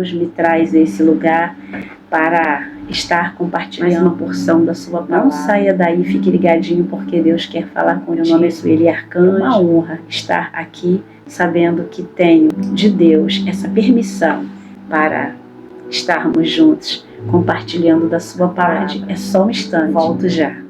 Deus me traz a esse lugar para estar compartilhando uma porção da sua palavra. Não saia daí, fique ligadinho, porque Deus quer falar com o meu nome é Sueli Arcanjo. É uma honra estar aqui, sabendo que tenho de Deus essa permissão para estarmos juntos, compartilhando da sua palavra. É só um instante, volto já.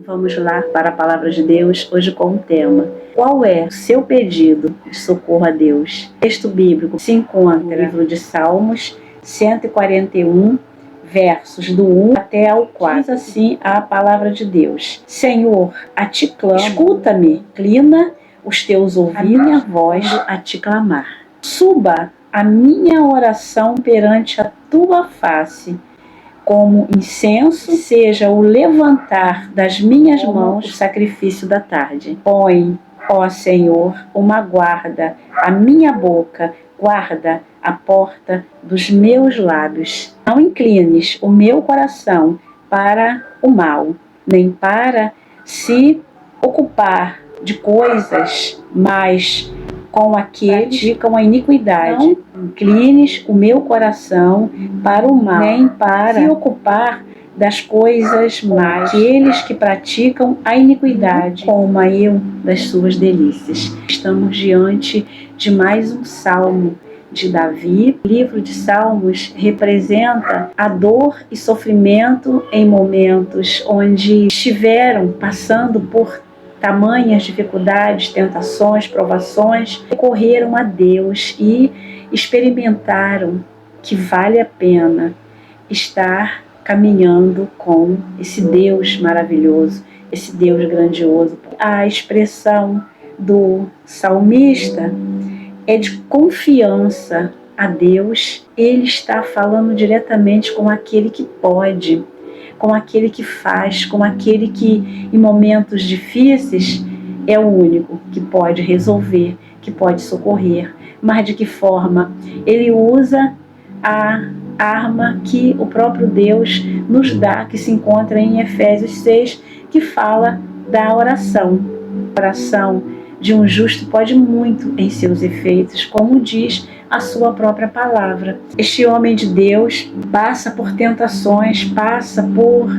Vamos lá para a palavra de Deus, hoje com o tema: qual é o seu pedido de socorro a Deus? O texto bíblico se encontra no livro de Salmos 141, versos do 1 até ao 4. Diz assim a palavra de Deus: Senhor, a ti clamo, escuta-me, inclina os teus ouvidos, a minha voz a te clamar. Suba a minha oração perante a tua face, como incenso, seja o levantar das minhas mãos o sacrifício da tarde. Põe, ó Senhor, uma guarda à minha boca, guarda a porta dos meus lábios. Não inclines o meu coração para o mal, nem para se ocupar de coisas, mas com aqueles que praticam a iniquidade. Não inclines o meu coração para o mal, nem para se ocupar das coisas más. Aqueles que praticam a iniquidade, coma eu das suas delícias. Estamos diante de mais um salmo de Davi. O livro de Salmos representa a dor e sofrimento em momentos onde estiveram passando por tamanhas dificuldades, tentações, provações, recorreram a Deus e experimentaram que vale a pena estar caminhando com esse Deus maravilhoso, esse Deus grandioso. A expressão do salmista é de confiança a Deus. Ele está falando diretamente com aquele que pode, com aquele que faz, com aquele que em momentos difíceis é o único que pode resolver, que pode socorrer. Mas de que forma? Ele usa a arma que o próprio Deus nos dá, que se encontra em Efésios 6, que fala da oração. A oração de um justo pode muito em seus efeitos, como diz a sua própria palavra. Este homem de Deus passa por tentações, passa por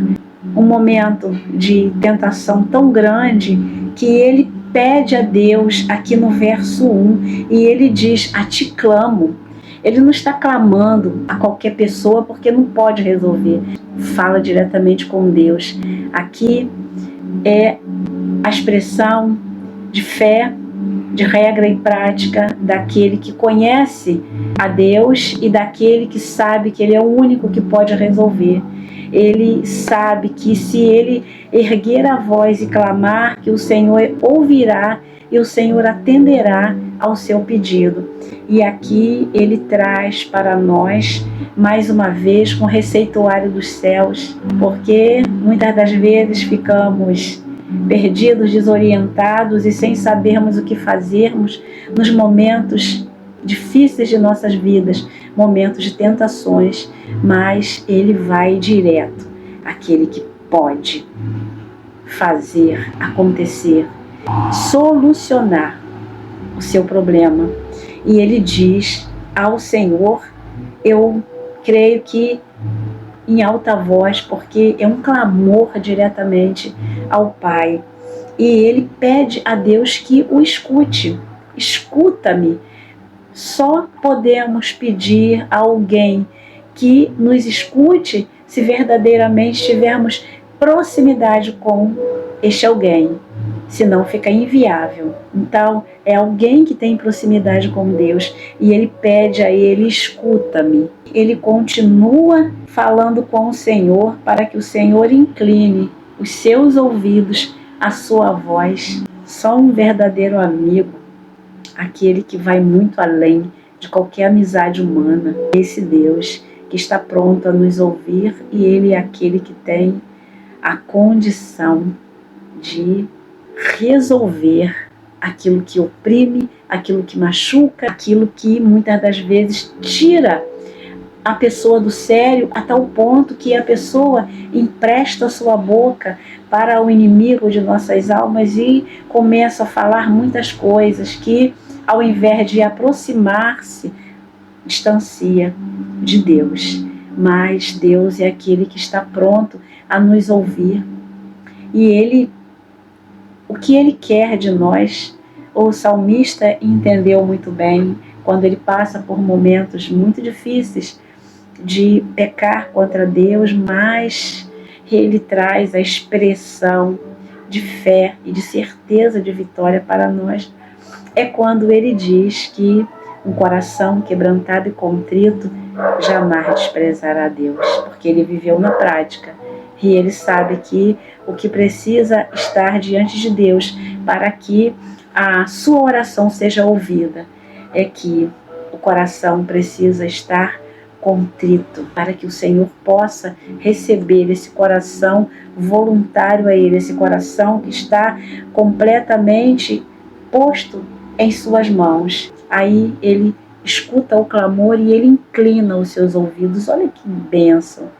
um momento de tentação tão grande que ele pede a Deus aqui no verso 1 e ele diz: a ti clamo. Ele não está clamando a qualquer pessoa porque não pode resolver. Fala diretamente com Deus. Aqui é a expressão de fé, de regra e prática daquele que conhece a Deus e daquele que sabe que Ele é o único que pode resolver. Ele sabe que se ele erguer a voz e clamar, que o Senhor ouvirá e o Senhor atenderá ao seu pedido. E aqui ele traz para nós, mais uma vez, com o receituário dos céus, porque muitas das vezes ficamos perdidos, desorientados e sem sabermos o que fazermos nos momentos difíceis de nossas vidas, momentos de tentações, mas ele vai direto àquele que pode fazer acontecer, solucionar o seu problema. E ele diz ao Senhor, eu creio que em alta voz, porque é um clamor diretamente ao Pai. E ele pede a Deus que o escute. Escuta-me. Só podemos pedir a alguém que nos escute se verdadeiramente tivermos proximidade com este alguém. Senão fica inviável. Então, é alguém que tem proximidade com Deus e ele pede a ele: escuta-me. Ele continua falando com o Senhor para que o Senhor incline os seus ouvidos à sua voz. Só um verdadeiro amigo, aquele que vai muito além de qualquer amizade humana, esse Deus que está pronto a nos ouvir, e ele é aquele que tem a condição de resolver aquilo que oprime, aquilo que machuca, aquilo que muitas das vezes tira a pessoa do sério a tal ponto que a pessoa empresta sua boca para o inimigo de nossas almas e começa a falar muitas coisas que, ao invés de aproximar-se, distancia de Deus. Mas Deus é aquele que está pronto a nos ouvir. E o que Ele quer de nós, o salmista entendeu muito bem quando ele passa por momentos muito difíceis de pecar contra Deus, mas ele traz a expressão de fé e de certeza de vitória para nós. É quando ele diz que um coração quebrantado e contrito jamais desprezará Deus, porque ele viveu na prática e ele sabe que o que precisa estar diante de Deus para que a sua oração seja ouvida é que o coração precisa estar contrito, para que o Senhor possa receber esse coração voluntário a Ele, esse coração que está completamente posto em suas mãos. Aí Ele escuta o clamor e Ele inclina os seus ouvidos. Olha que bênção!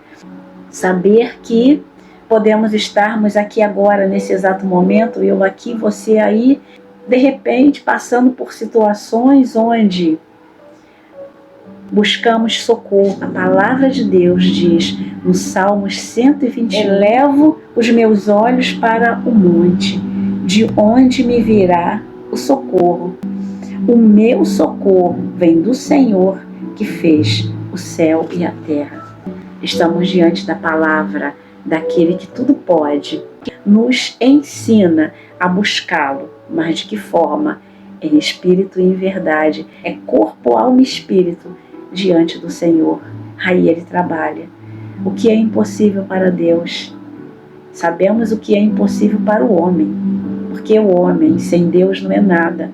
Saber que podemos estarmos aqui agora, nesse exato momento, eu aqui, você aí, de repente passando por situações onde buscamos socorro. A palavra de Deus diz no Salmos 120: elevo os meus olhos para o monte, de onde me virá o socorro. O meu socorro vem do Senhor, que fez o céu e a terra. Estamos diante da palavra daquele que tudo pode, nos ensina a buscá-lo. Mas de que forma? Em espírito e em verdade. É corpo, alma e espírito diante do Senhor. Aí Ele trabalha. O que é impossível para Deus? Sabemos o que é impossível para o homem, porque o homem sem Deus não é nada.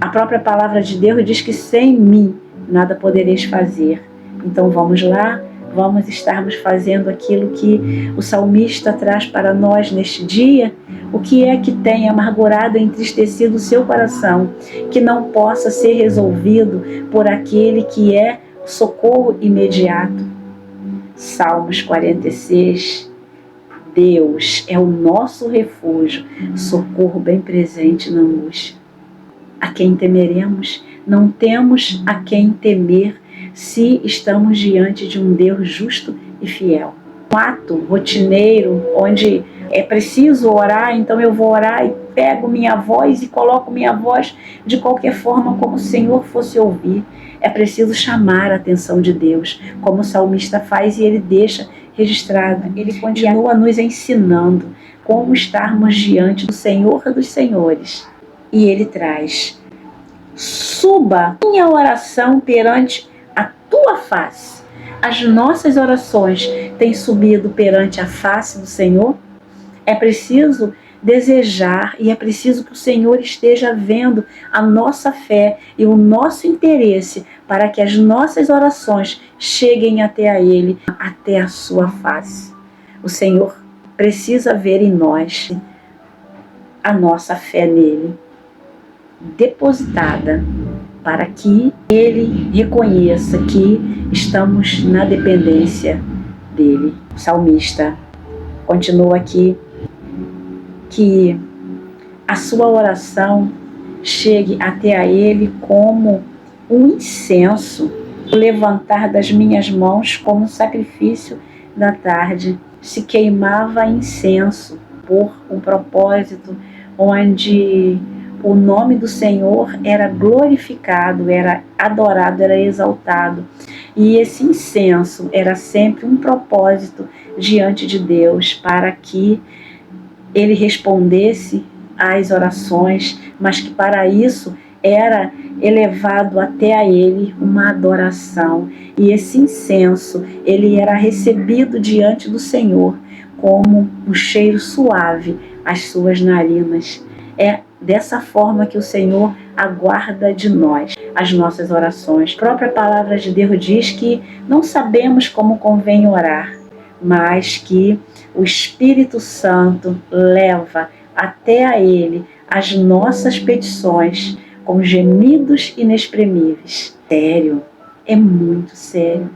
A própria palavra de Deus diz que sem mim nada podereis fazer. Então vamos lá, vamos estarmos fazendo aquilo que o salmista traz para nós neste dia. O que é que tem amargurado e entristecido o seu coração, que não possa ser resolvido por aquele que é o socorro imediato? Salmos 46. Deus é o nosso refúgio, socorro bem presente na angústia. A quem temeremos? Não temos a quem temer se estamos diante de um Deus justo e fiel. Um ato rotineiro, onde é preciso orar, então eu vou orar e pego minha voz e coloco minha voz de qualquer forma, como o Senhor fosse ouvir. É preciso chamar a atenção de Deus, como o salmista faz, e ele deixa registrado. Ele continua nos ensinando como estarmos diante do Senhor dos Senhores. E ele traz: suba minha oração perante a tua face. As nossas orações têm subido perante a face do Senhor? É preciso desejar e é preciso que o Senhor esteja vendo a nossa fé e o nosso interesse para que as nossas orações cheguem até a Ele, até a sua face. O Senhor precisa ver em nós a nossa fé nele, depositada, para que Ele reconheça que estamos na dependência dele. O salmista continua aqui: que a sua oração chegue até a Ele como um incenso, o levantar das minhas mãos como um sacrifício da tarde. Se queimava incenso por um propósito onde o nome do Senhor era glorificado, era adorado, era exaltado. E esse incenso era sempre um propósito diante de Deus, para que Ele respondesse às orações, mas que para isso era elevado até a Ele uma adoração. E esse incenso, ele era recebido diante do Senhor como um cheiro suave às suas narinas. É dessa forma que o Senhor aguarda de nós as nossas orações. A própria palavra de Deus diz que não sabemos como convém orar, mas que o Espírito Santo leva até a Ele as nossas petições com gemidos inexprimíveis. Sério, é muito sério.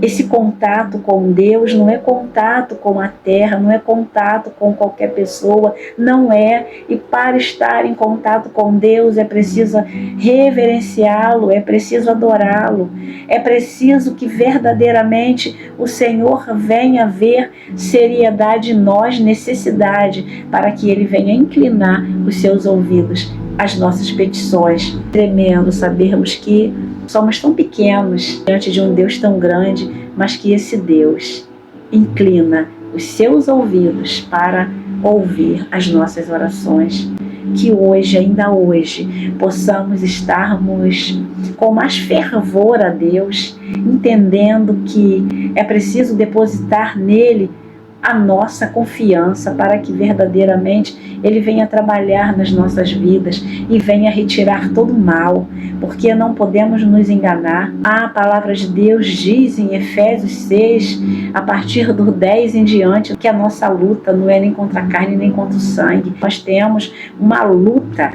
Esse contato com Deus não é contato com a terra, não é contato com qualquer pessoa, não é. E para estar em contato com Deus é preciso reverenciá-lo, é preciso adorá-lo, é preciso que verdadeiramente o Senhor venha ver seriedade em nós, necessidade, para que Ele venha inclinar os seus ouvidos às nossas petições. Tremendo sabermos que somos tão pequenos diante de um Deus tão grande, mas que esse Deus inclina os seus ouvidos para ouvir as nossas orações. Que hoje, ainda hoje, possamos estarmos com mais fervor a Deus, entendendo que é preciso depositar nele a nossa confiança para que verdadeiramente Ele venha trabalhar nas nossas vidas e venha retirar todo o mal, porque não podemos nos enganar. A palavra de Deus diz em Efésios 6, a partir do 10 em diante, que a nossa luta não é nem contra a carne nem contra o sangue. Nós temos uma luta,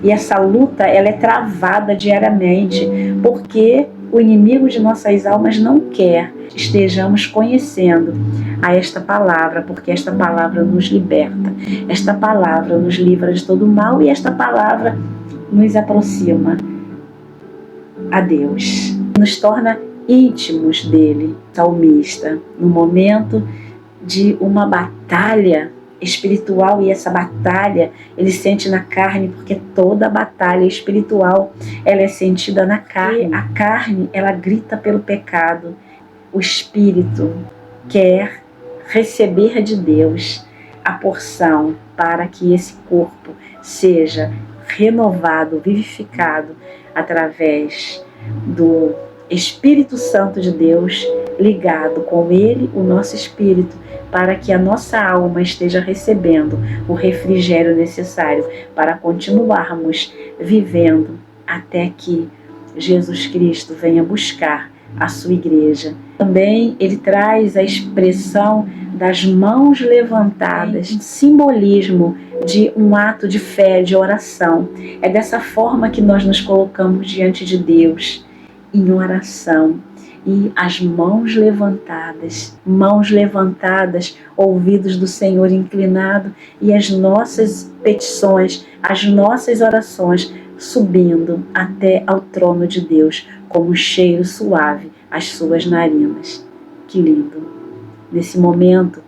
e essa luta ela é travada diariamente, porque o inimigo de nossas almas não quer que estejamos conhecendo a esta palavra, porque esta palavra nos liberta, esta palavra nos livra de todo o mal e esta palavra nos aproxima a Deus, nos torna íntimos dele. Salmista, no momento de uma batalha espiritual, e essa batalha ele sente na carne, porque toda batalha espiritual ela é sentida na carne. A carne ela grita pelo pecado, o espírito quer receber de Deus a porção para que esse corpo seja renovado, vivificado através do Espírito Santo de Deus, ligado com ele, o nosso espírito, para que a nossa alma esteja recebendo o refrigério necessário para continuarmos vivendo até que Jesus Cristo venha buscar a sua igreja. Também ele traz a expressão das mãos levantadas, simbolismo de um ato de fé, de oração. É dessa forma que nós nos colocamos diante de Deus, em oração. E as mãos levantadas, ouvidos do Senhor inclinado, e as nossas petições, as nossas orações subindo até ao trono de Deus, como um cheiro suave às suas narinas. Que lindo! Nesse momento,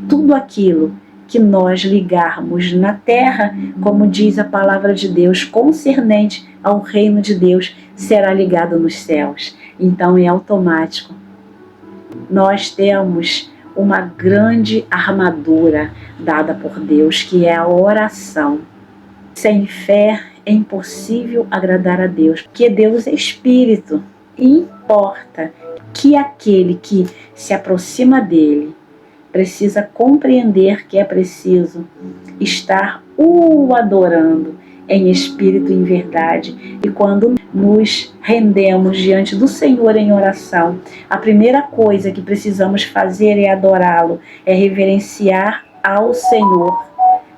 tudo aquilo que nós ligarmos na terra, como diz a palavra de Deus, concernente ao reino de Deus, será ligado nos céus. Então é automático. Nós temos uma grande armadura dada por Deus, que é a oração. Sem fé é impossível agradar a Deus, porque Deus é espírito. E importa que aquele que se aproxima dele precisa compreender que é preciso estar o adorando em espírito e em verdade. E quando nos rendemos diante do Senhor em oração, a primeira coisa que precisamos fazer é adorá-lo, é reverenciar ao Senhor,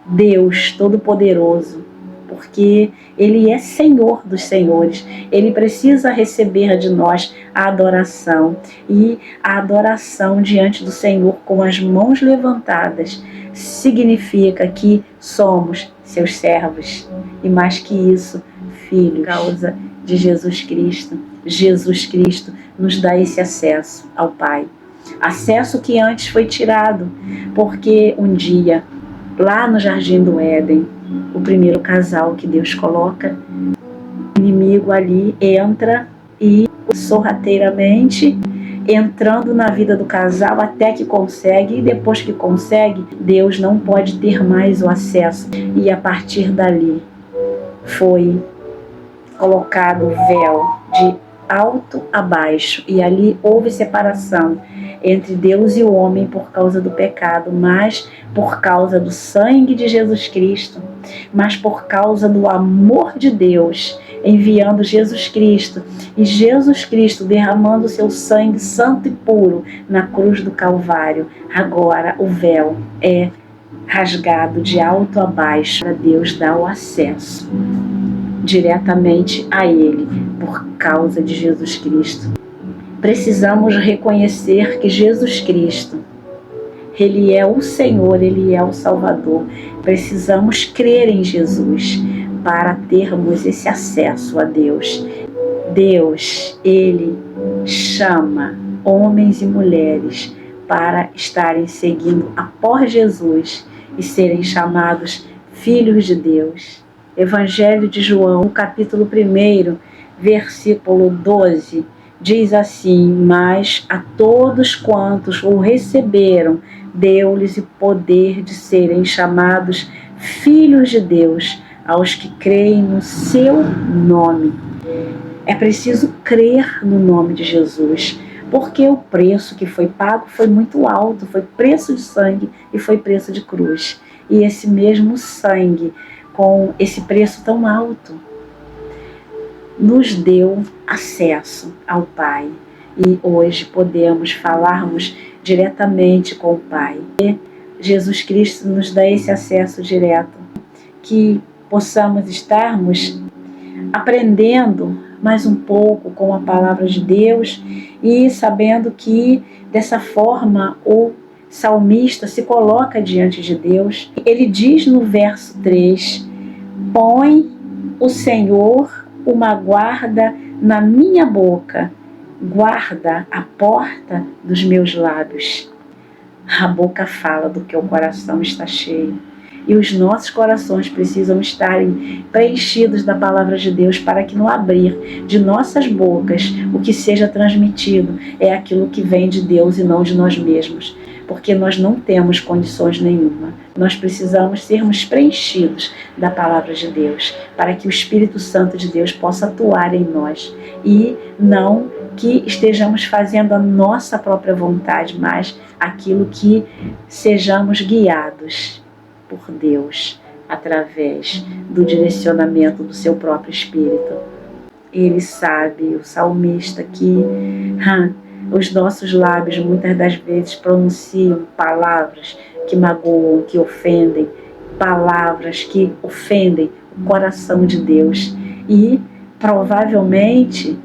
Deus Todo-Poderoso, porque Ele é Senhor dos senhores. Ele precisa receber de nós a adoração. E a adoração diante do Senhor com as mãos levantadas significa que somos seus servos. E mais que isso, filhos, causa de Jesus Cristo. Jesus Cristo nos dá esse acesso ao Pai. Acesso que antes foi tirado, porque um dia, lá no Jardim do Éden, o primeiro casal que Deus coloca, o inimigo ali entra e sorrateiramente entrando na vida do casal até que consegue, e depois que consegue, Deus não pode ter mais o acesso. E a partir dali foi colocado o véu de alto a baixo, e ali houve separação entre Deus e o homem por causa do pecado, mas por causa do sangue de Jesus Cristo, mas por causa do amor de Deus, enviando Jesus Cristo, e Jesus Cristo derramando seu sangue santo e puro na cruz do Calvário. Agora o véu é rasgado de alto a baixo para Deus dar o acesso diretamente a Ele, por causa de Jesus Cristo. Precisamos reconhecer que Jesus Cristo, Ele é o Senhor, Ele é o Salvador. Precisamos crer em Jesus para termos esse acesso a Deus. Deus, Ele chama homens e mulheres para estarem seguindo após Jesus e serem chamados filhos de Deus. Evangelho de João, capítulo 1, versículo 12, diz assim: mas a todos quantos o receberam, deu-lhes o poder de serem chamados filhos de Deus, aos que creem no seu nome. É preciso crer no nome de Jesus, porque o preço que foi pago foi muito alto, foi preço de sangue e foi preço de cruz. E esse mesmo sangue, com esse preço tão alto, nos deu acesso ao Pai. E hoje podemos falarmos diretamente com o Pai. E Jesus Cristo nos dá esse acesso direto, que possamos estarmos aprendendo mais um pouco com a palavra de Deus e sabendo que dessa forma o salmista se coloca diante de Deus. Ele diz no verso 3: põe o Senhor uma guarda na minha boca, guarda a porta dos meus lábios. A boca fala do que o coração está cheio. E os nossos corações precisam estarem preenchidos da palavra de Deus, para que no abrir de nossas bocas o que seja transmitido é aquilo que vem de Deus e não de nós mesmos, porque nós não temos condições nenhuma. Nós precisamos sermos preenchidos da palavra de Deus, para que o Espírito Santo de Deus possa atuar em nós e não que estejamos fazendo a nossa própria vontade, mas aquilo que sejamos guiados por Deus, através do direcionamento do seu próprio Espírito. Ele sabe, o salmista, que os nossos lábios muitas das vezes pronunciam palavras que magoam, que ofendem, palavras que ofendem o coração de Deus. E provavelmente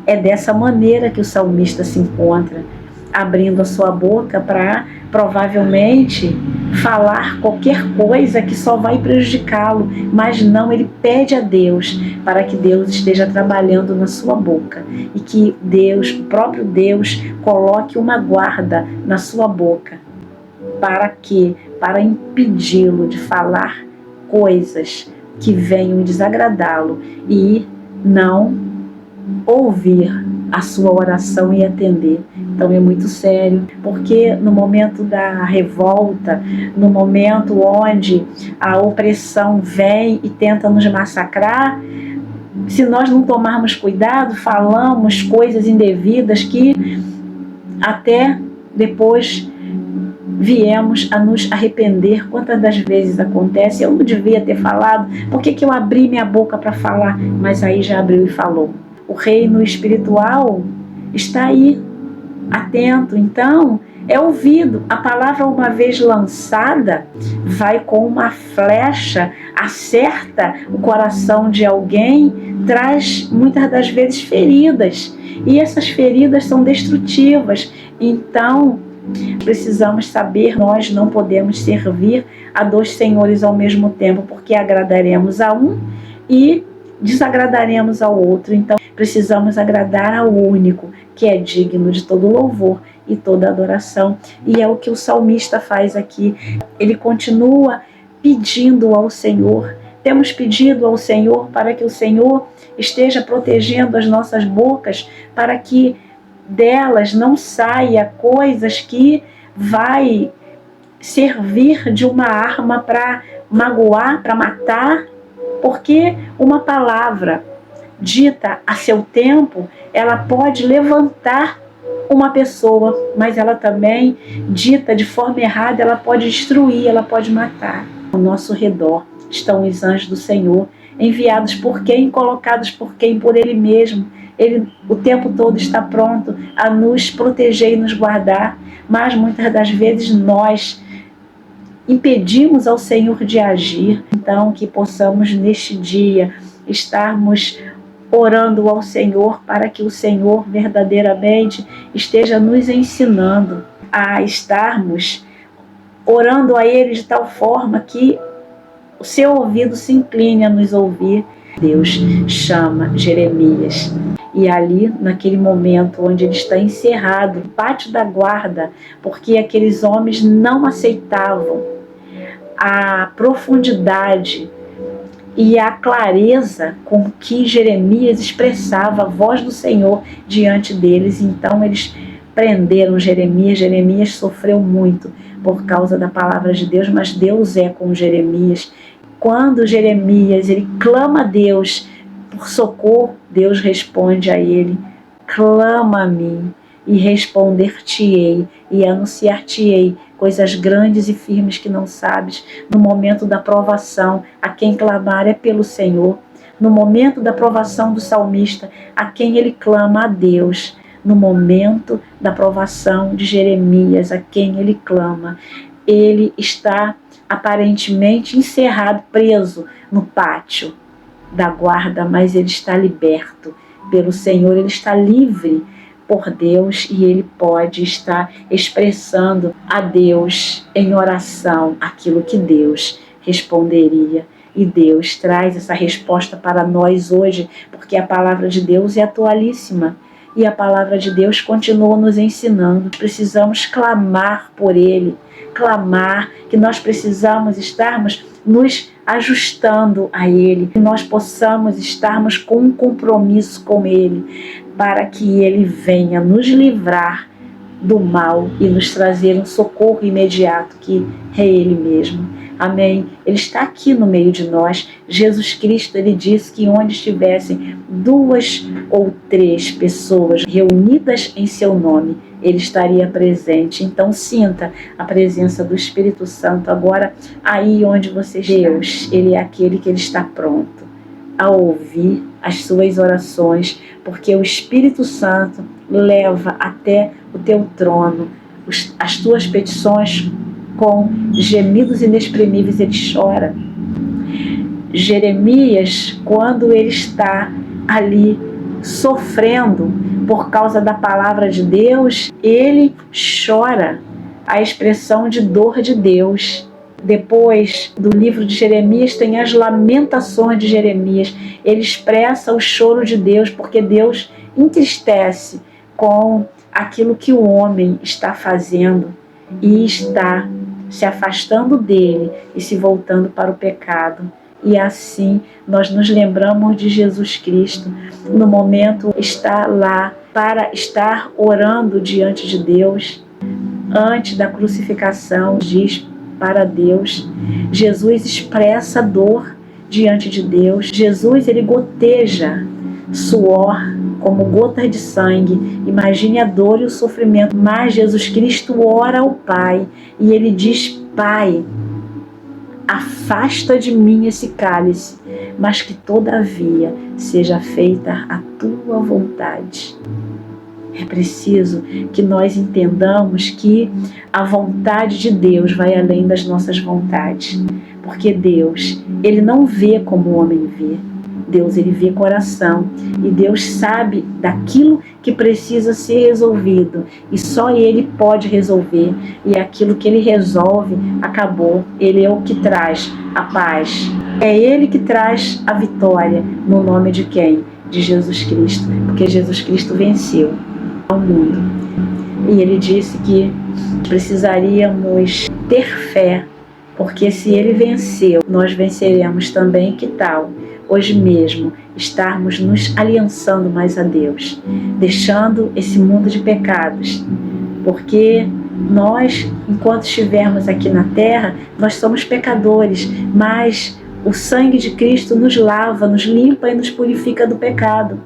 é dessa maneira que o salmista se encontra, abrindo a sua boca para provavelmente falar qualquer coisa que só vai prejudicá-lo, mas não, ele pede a Deus para que Deus esteja trabalhando na sua boca e que Deus, o próprio Deus, coloque uma guarda na sua boca. Para quê? Para impedi-lo de falar coisas que venham desagradá-lo e não ouvir a sua oração e atender. Então é muito sério, porque no momento da revolta, no momento onde a opressão vem e tenta nos massacrar, se nós não tomarmos cuidado, falamos coisas indevidas que até depois viemos a nos arrepender. Quantas das vezes acontece? Eu não devia ter falado, por que eu abri minha boca para falar? Mas aí já abriu e falou. O reino espiritual está aí, atento. Então, é ouvido. A palavra, uma vez lançada, vai com uma flecha, acerta o coração de alguém, traz muitas das vezes feridas. E essas feridas são destrutivas. Então, precisamos saber, nós não podemos servir a dois senhores ao mesmo tempo, porque agradaremos a um e desagradaremos ao outro. Então, precisamos agradar ao único, que é digno de todo louvor e toda adoração. E é o que o salmista faz aqui. Ele continua pedindo ao Senhor. Temos pedido ao Senhor para que o Senhor esteja protegendo as nossas bocas, para que delas não saia coisas que vai servir de uma arma para magoar, para matar, porque uma palavra dita a seu tempo, ela pode levantar uma pessoa, mas ela também, dita de forma errada, ela pode destruir, ela pode matar. Ao nosso redor estão os anjos do Senhor, enviados por quem? Colocados por quem? Por Ele mesmo. Ele o tempo todo está pronto a nos proteger e nos guardar, mas muitas das vezes nós impedimos ao Senhor de agir. Então, que possamos neste dia estarmos orando ao Senhor para que o Senhor verdadeiramente esteja nos ensinando a estarmos orando a Ele de tal forma que o seu ouvido se incline a nos ouvir. Deus chama Jeremias e ali, naquele momento onde ele está encerrado no pátio da guarda, porque aqueles homens não aceitavam a profundidade e a clareza com que Jeremias expressava a voz do Senhor diante deles, então eles prenderam Jeremias. Jeremias sofreu muito por causa da palavra de Deus, mas Deus é com Jeremias. Quando Jeremias ele clama a Deus por socorro, Deus responde a ele: clama a mim e responder-te-ei e anunciar-te-ei coisas grandes e firmes que não sabes. No momento da provação, a quem clamar é pelo Senhor. No momento da provação do salmista, a quem ele clama, a Deus. No momento da provação de Jeremias, a quem ele clama, ele está aparentemente encerrado, preso no pátio da guarda, mas ele está liberto pelo Senhor, ele está livre por Deus e ele pode estar expressando a Deus em oração aquilo que Deus responderia. E Deus traz essa resposta para nós hoje, porque a palavra de Deus é atualíssima. E a palavra de Deus continua nos ensinando. Precisamos clamar por Ele, clamar que nós precisamos estarmos nos ajustando a Ele, que nós possamos estarmos com um compromisso com Ele, para que Ele venha nos livrar do mal e nos trazer um socorro imediato, que é Ele mesmo. Amém? Ele está aqui no meio de nós. Jesus Cristo, ele disse que onde estivessem 2 ou 3 pessoas reunidas em seu nome, ele estaria presente. Então sinta a presença do Espírito Santo agora aí onde você está. Deus, ele é aquele que ele está pronto a ouvir as suas orações, porque o Espírito Santo leva até o teu trono as tuas petições com gemidos inexprimíveis. Ele chora. Jeremias, quando ele está ali sofrendo por causa da palavra de Deus, ele chora a expressão de dor de Deus. Depois do livro de Jeremias tem as lamentações de Jeremias. Ele expressa o choro de Deus, porque Deus entristece com aquilo que o homem está fazendo e está se afastando dele e se voltando para o pecado. E assim nós nos lembramos de Jesus Cristo. No momento está lá para estar orando diante de Deus. Antes da crucificação, diz para Deus. Jesus expressa dor diante de Deus. Jesus, ele goteja suor como gotas de sangue. Imagine a dor e o sofrimento. Mas Jesus Cristo ora ao Pai e ele diz: Pai, afasta de mim esse cálice, mas que todavia seja feita a tua vontade. É preciso que nós entendamos que a vontade de Deus vai além das nossas vontades, porque Deus, ele não vê como o homem vê. Deus, ele vê coração, e Deus sabe daquilo que precisa ser resolvido, e só ele pode resolver, e aquilo que ele resolve, acabou. Ele é o que traz a paz, é ele que traz a vitória. No nome de quem? De Jesus Cristo, porque Jesus Cristo venceu ao mundo, e ele disse que precisaríamos ter fé, porque se ele venceu, nós venceremos também. Que tal hoje mesmo estarmos nos aliançando mais a Deus, deixando esse mundo de pecados, porque nós, enquanto estivermos aqui na terra, nós somos pecadores, mas o sangue de Cristo nos lava, nos limpa e nos purifica do pecado.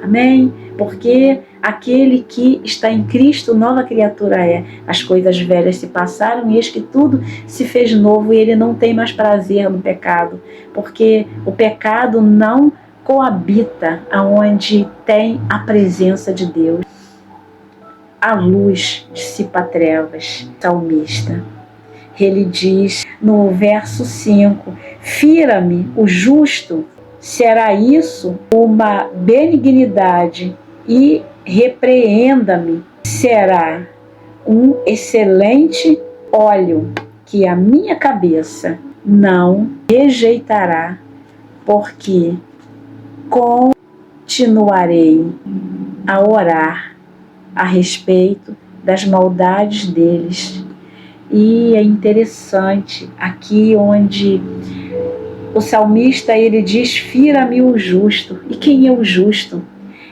Amém? Porque aquele que está em Cristo, nova criatura é. As coisas velhas se passaram e eis que tudo se fez novo, e ele não tem mais prazer no pecado, porque o pecado não coabita aonde tem a presença de Deus. A luz dissipa trevas. Salmista, ele diz no verso 5: fira-me o justo será isso uma benignidade, e repreenda-me será um excelente óleo que a minha cabeça não rejeitará, porque continuarei a orar a respeito das maldades deles. E é interessante aqui onde o salmista ele diz: fira-me o justo. E quem é o justo?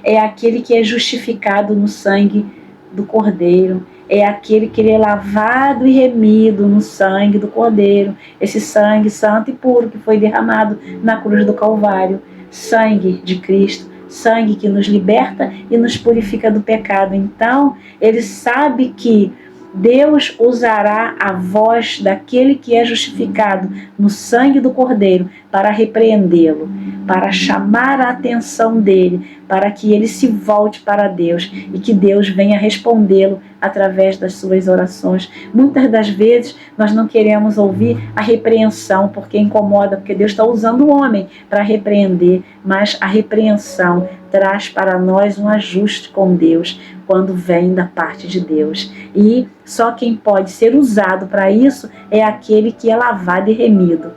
É aquele que é justificado no sangue do Cordeiro. É aquele que ele é lavado e remido no sangue do Cordeiro. Esse sangue santo e puro que foi derramado na cruz do Calvário. Sangue de Cristo. Sangue que nos liberta e nos purifica do pecado. Então, ele sabe que Deus usará a voz daquele que é justificado no sangue do Cordeiro para repreendê-lo, para chamar a atenção dele, para que ele se volte para Deus e que Deus venha respondê-lo através das suas orações. Muitas das vezes nós não queremos ouvir a repreensão porque incomoda, porque Deus está usando o homem para repreender, mas a repreensão traz para nós um ajuste com Deus quando vem da parte de Deus. E só quem pode ser usado para isso é aquele que é lavado e remido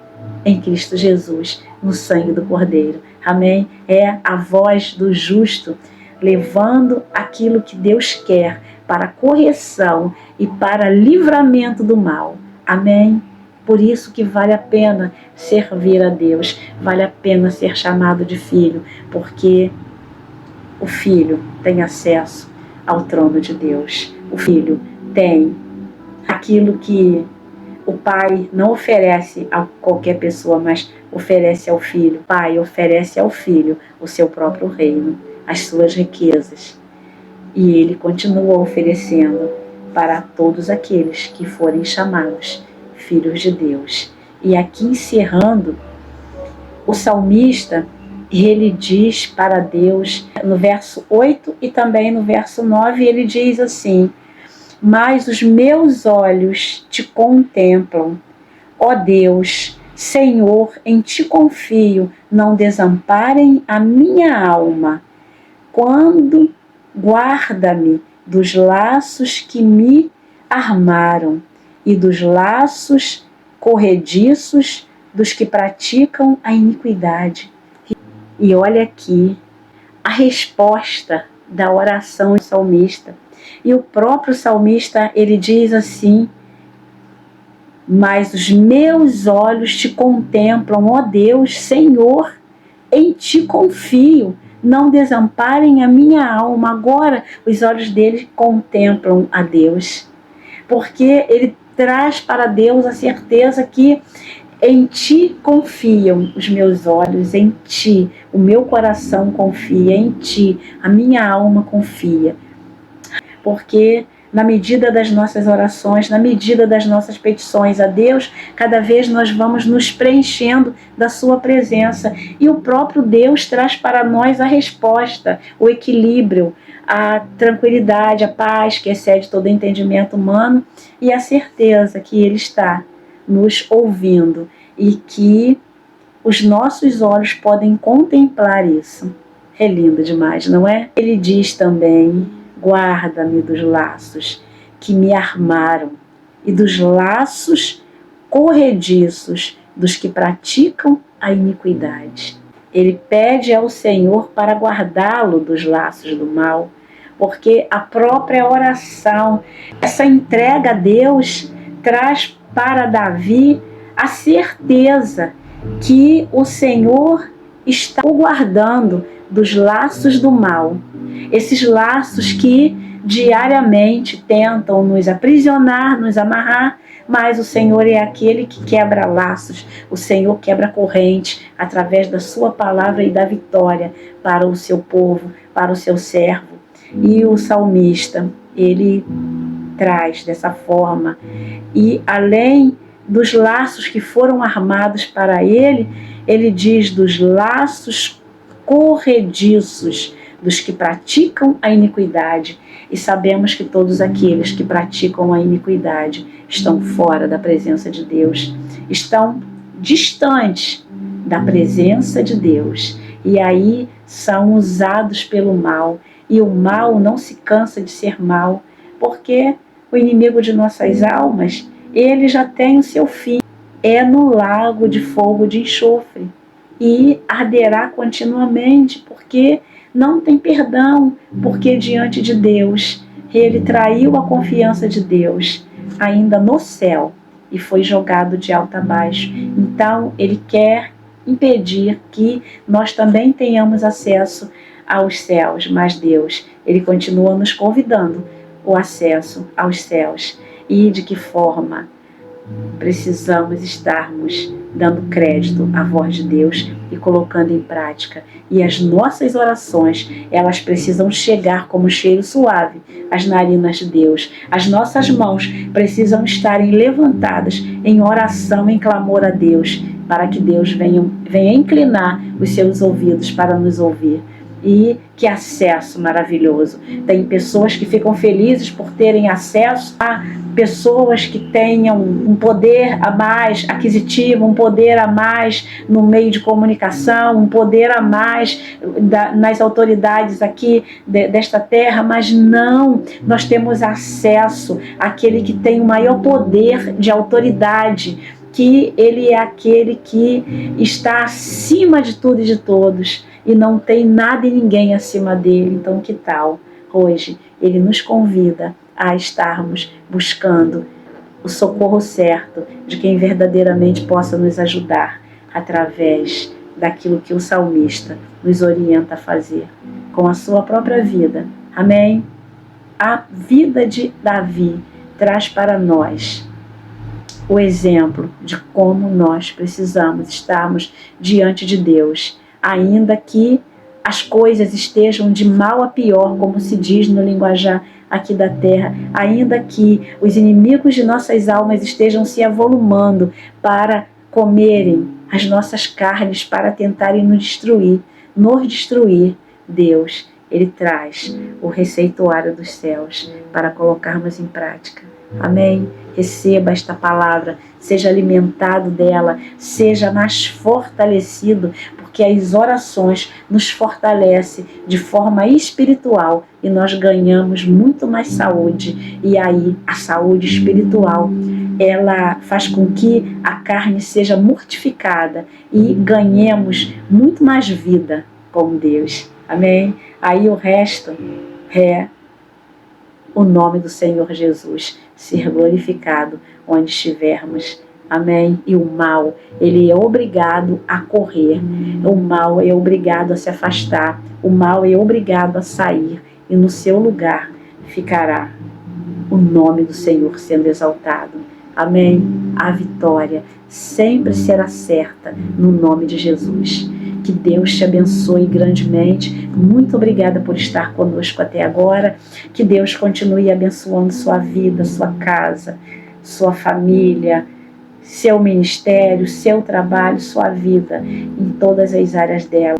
em Cristo Jesus, no sangue do Cordeiro. Amém? É a voz do justo levando aquilo que Deus quer para correção e para livramento do mal. Amém? Por isso que vale a pena servir a Deus, vale a pena ser chamado de filho, porque o filho tem acesso ao trono de Deus. O filho tem aquilo que o pai não oferece a qualquer pessoa, mas oferece ao filho. O pai oferece ao filho o seu próprio reino, as suas riquezas. E ele continua oferecendo para todos aqueles que forem chamados filhos de Deus. E aqui encerrando, o salmista, ele diz para Deus, no verso 8 e também no verso 9, ele diz assim: mas os meus olhos te contemplam, ó Deus, Senhor, em ti confio, não desamparem a minha alma. Quando guarda-me dos laços que me armaram e dos laços corrediços dos que praticam a iniquidade. E olha aqui a resposta da oração do salmista. E o próprio salmista, ele diz assim: mas os meus olhos te contemplam, ó Deus, Senhor, em ti confio, não desamparem a minha alma. Agora os olhos dele contemplam a Deus, porque ele traz para Deus a certeza que em ti confiam os meus olhos, em ti o meu coração confia, em ti a minha alma confia. Porque na medida das nossas orações, na medida das nossas petições a Deus, cada vez nós vamos nos preenchendo da sua presença. E o próprio Deus traz para nós a resposta, o equilíbrio, a tranquilidade, a paz que excede todo entendimento humano e a certeza que Ele está nos ouvindo e que os nossos olhos podem contemplar isso. É lindo demais, não é? Ele diz também: guarda-me dos laços que me armaram e dos laços corrediços dos que praticam a iniquidade. Ele pede ao Senhor para guardá-lo dos laços do mal, porque a própria oração, essa entrega a Deus, traz para Davi a certeza que o Senhor está o guardando dos laços do mal. Esses laços que diariamente tentam nos aprisionar, nos amarrar, mas o Senhor é aquele que quebra laços, o Senhor quebra corrente através da sua palavra e da vitória para o seu povo, para o seu servo. E o salmista, ele traz dessa forma, e além dos laços que foram armados para ele, ele diz dos laços corrediços dos que praticam a iniquidade. E sabemos que todos aqueles que praticam a iniquidade estão fora da presença de Deus, estão distantes da presença de Deus. E aí são usados pelo mal. E o mal não se cansa de ser mal, porque o inimigo de nossas almas, ele já tem o seu fim. É no lago de fogo de enxofre. E arderá continuamente, porque não tem perdão, porque diante de Deus, ele traiu a confiança de Deus, ainda no céu, e foi jogado de alto a baixo. Então, ele quer impedir que nós também tenhamos acesso aos céus, mas Deus, ele continua nos convidando o acesso aos céus. E de que forma? Precisamos estarmos dando crédito à voz de Deus e colocando em prática. E as nossas orações, elas precisam chegar como cheiro suave às narinas de Deus. As nossas mãos precisam estarem levantadas em oração, em clamor a Deus, para que Deus venha inclinar os seus ouvidos para nos ouvir. E que acesso maravilhoso. Tem pessoas que ficam felizes por terem acesso a pessoas que tenham um poder a mais aquisitivo, um poder a mais no meio de comunicação, um poder a mais nas autoridades aqui desta terra, mas não, nós temos acesso àquele que tem o maior poder de autoridade, que ele é aquele que está acima de tudo e de todos, e não tem nada e ninguém acima dele. Então, que tal? Hoje, ele nos convida a estarmos buscando o socorro certo de quem verdadeiramente possa nos ajudar através daquilo que o salmista nos orienta a fazer com a sua própria vida. Amém? A vida de Davi traz para nós o exemplo de como nós precisamos estarmos diante de Deus, ainda que as coisas estejam de mal a pior, como se diz no linguajar aqui da terra, ainda que os inimigos de nossas almas estejam se avolumando para comerem as nossas carnes, para tentarem nos destruir, Deus, ele traz o receituário dos céus para colocarmos em prática. Amém? Receba esta palavra, seja alimentado dela, seja mais fortalecido, porque as orações nos fortalecem de forma espiritual e nós ganhamos muito mais saúde. E aí, a saúde espiritual, ela faz com que a carne seja mortificada e ganhemos muito mais vida com Deus. Amém? Aí o resto é o nome do Senhor Jesus ser glorificado onde estivermos. Amém? E o mal, ele é obrigado a correr. O mal é obrigado a se afastar. O mal é obrigado a sair. E no seu lugar ficará o nome do Senhor sendo exaltado. Amém? A vitória sempre será certa no nome de Jesus. Que Deus te abençoe grandemente. Muito obrigada por estar conosco até agora. Que Deus continue abençoando sua vida, sua casa, sua família, seu ministério, seu trabalho, sua vida, em todas as áreas dela.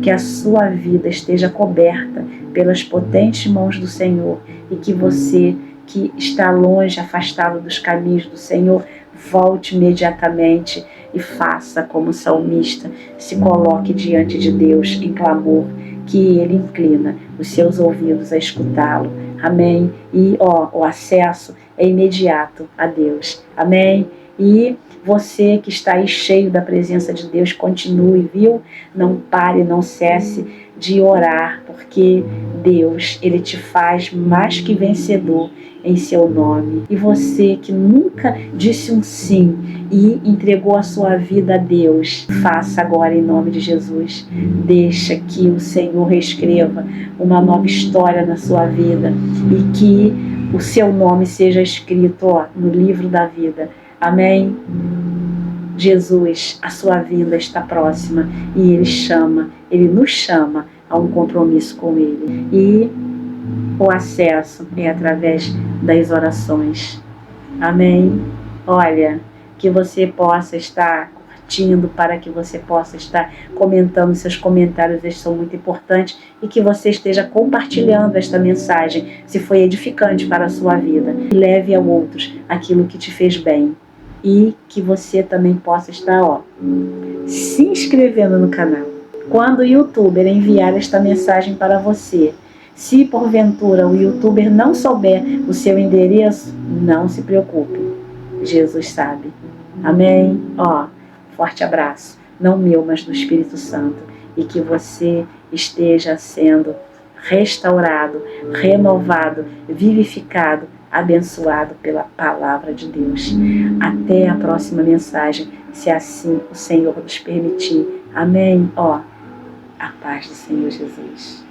Que a sua vida esteja coberta pelas potentes mãos do Senhor e que você que está longe, afastado dos caminhos do Senhor, volte imediatamente e faça como o salmista, se coloque diante de Deus em clamor, que Ele inclina os seus ouvidos a escutá-lo. Amém? E o acesso é imediato a Deus. Amém? E você que está aí cheio da presença de Deus, continue, viu? Não pare, não cesse de orar, porque Deus, Ele te faz mais que vencedor em seu nome. E você que nunca disse um sim e entregou a sua vida a Deus, faça agora em nome de Jesus. Deixa que o Senhor reescreva uma nova história na sua vida e que o seu nome seja escrito no livro da vida. Amém? Jesus, a sua vinda está próxima e Ele nos chama a um compromisso com Ele. E o acesso é através das orações. Amém? Olha, que você possa estar curtindo, para que você possa estar comentando, seus comentários eles são muito importantes, e que você esteja compartilhando esta mensagem, se foi edificante para a sua vida. E leve a outros aquilo que te fez bem. E que você também possa estar se inscrevendo no canal. Quando o youtuber enviar esta mensagem para você, se porventura o youtuber não souber o seu endereço, não se preocupe, Jesus sabe. Amém? Forte abraço, não meu, mas do Espírito Santo, e que você esteja sendo restaurado, renovado, vivificado, abençoado pela palavra de Deus. Até a próxima mensagem, se assim o Senhor nos permitir. Amém? A paz do Senhor Jesus.